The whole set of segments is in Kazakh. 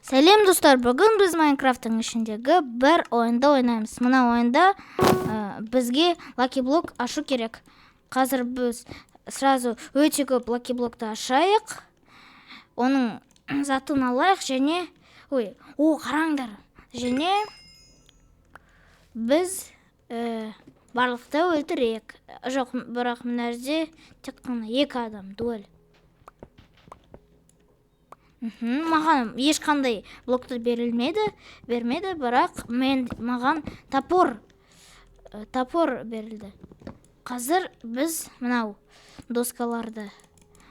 Сәлем достар, бүгін біз Майнкрафттың ішіндегі бір ойынды ойнаймыз. Мына ойында бізге лаки-блок ашу керек. Қазір біз сразу өте көп лаки-блокты ашайық. Оның затын алайық және... қараңдар. Және біз барлықты өлтірейік. Жоқ, бірақ мына жерде тек қана 2 адам дуэль. Маған ешқандай блокты бермеді, бірақ маған топор берілді. Қазір біз мынау доскаларды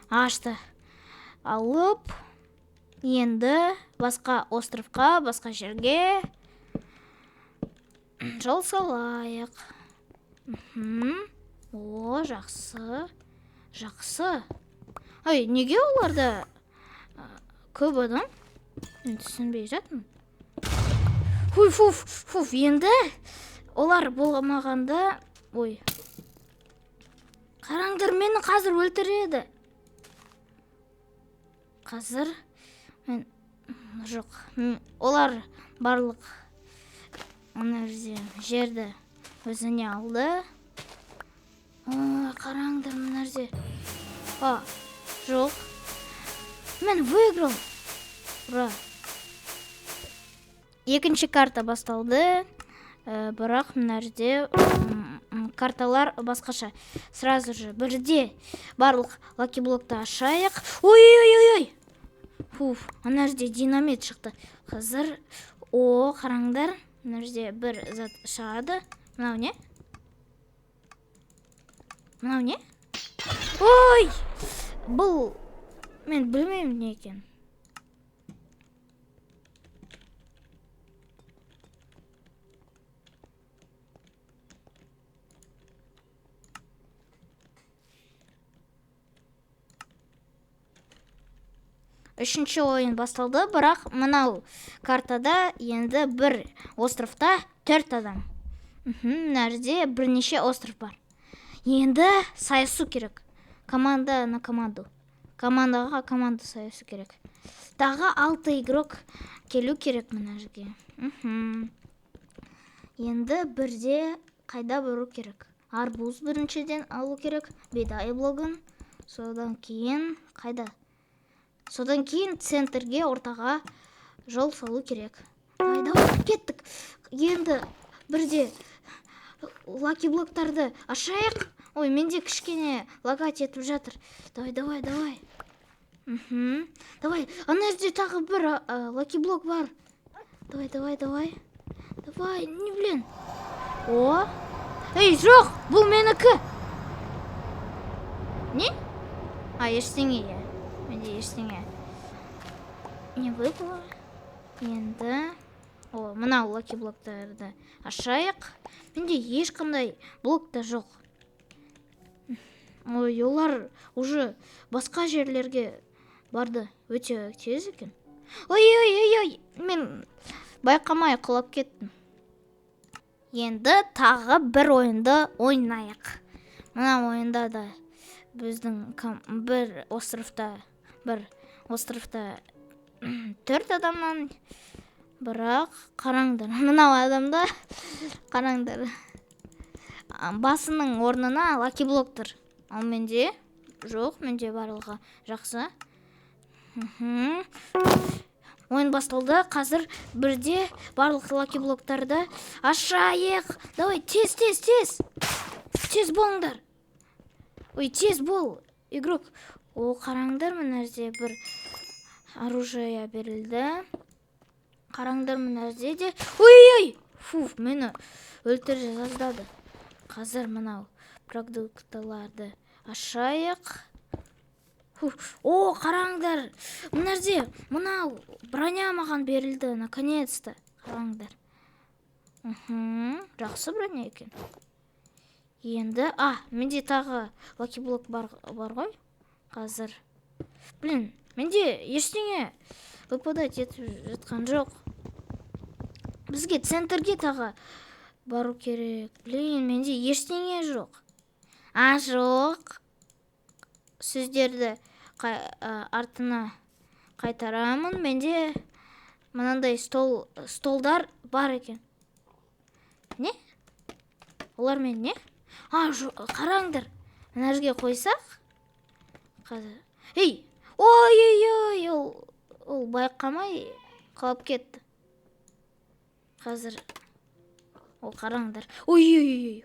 ашты алып, енді басқа островқа, басқа жерге жол салайық. Жақсы. Неге оларда көп адам? Мен түсінбей жатырмын. Енді олар болмағанда, қараңдар, мені қазір өлтіреді. Қазір мен жоқ. Олар барлық жерді өзіне алды. Қараңдар, мына жерде. Жоқ. Мен выиграл. Ура. Екінші карта басталды. Бірақ мына жерде карталар басқаша. Сразу же бірде барлық лаки-блокты ашайық. Мына жерде динамит шықты. Қазір қараңдар. Мына жерде бір зат шығады. Мынау не? Бұл мен білмеймін не екен. Үшінші ойын басталды, бірақ мынау картада енді бір островта 4 адам. Мына жерде бірнеше остров бар. Енді сайысу керек. Команда на команду. Командаға команда сайысу керек. Тағы 6 игрок келу керек мына жерге. Енді бірде қайда бару керек? Арбуз біріншіден алу керек. Бидай блогын. Содан кейін қайда? Содан кейін центрге, ортаға жол салу керек. Давай, кеттік. Енді бірде лаки-блоктарды ашайық. Менде кішкене лагать етіп жатыр. Давай. Давай, ана жерде тағы бір лаки-блок бар. Давай. Давай, не блин. Жоқ, бұл менікі. Не? Ештеңе. Менде ештеңе. Не выпало? Енді... Мынау лаки-блоктарды ашайық. Менде ешқандай блокта жоқ. Олар уже басқа жерлерге барды. Өте тез екен. Мен байқамай құлап кеттім. Енді тағы бір ойынды ойнайық. Мына ойында да біздің бір островта 4 адамнан, бірақ қараңдар, мынау адамда қараңдар, басының орнына лаки-блоктыр. Ал менде жоқ, менде барлығы жақсы. Ойын басталды. Қазір бірде барлық лаки-блоктарды ашайық. Давай, тез. Тез болыңдар. Тез бол, игрок. Қараңдар, мына жерде бір оружие берілді. Қараңдар, мына жерде де. Мені өлтіре жаздады. Қазір мынау продуктыларды ашайық. Қараңдар, мына жерде мынау броня маған берілді, наконец-то. Қараңдар. Жақсы броня екен. Енді, менде тағы лаки-блок бар ғой. Қазір. Менде ештеңе выпадать етіп жатқан жоқ. Бізге центрге тағы бару керек. Менде ештеңе жоқ. Жоқ. Сіздерді артына қайтарамын. Менде мынандай столдар бар екен. Не? Олар мен не? Қараңдар. Мына жерге қойсақ. Қазір. Ей! Ой, ол байқамай қалып кетті. Қазір. Ол қараңдар. Ой.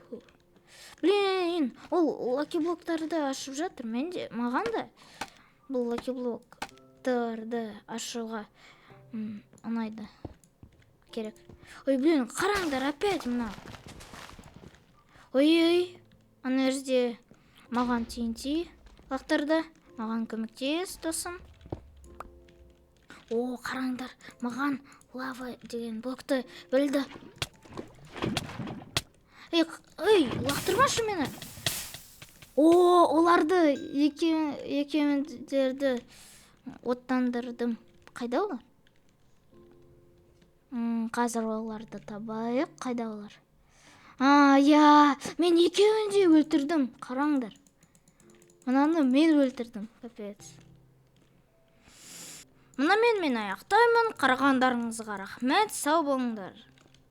Блин, ол лаки-блоктарды ашып жатыр. Маған да бұл лаки-блоктарды ашуға ұнайды. Керек. Ой, блин, қараңдар, опять мына. Ой, ана жерде маған TNT лақтырды. Маған көмектес, досым. Қараңдар, маған лава деген блокты білді. Ей, лақтырмашы мені. Оларды екеуіндерді оттандырдым. Қайда олар? Қазір оларды табайық. Қайда олар? Мен екеуін де өлтірдім. Қараңдар. Мынаны мен өлтірдім. Капец. Мұнамен мен аяқтаймын. Қарағандарыңызға рахмет. Сау болыңдар.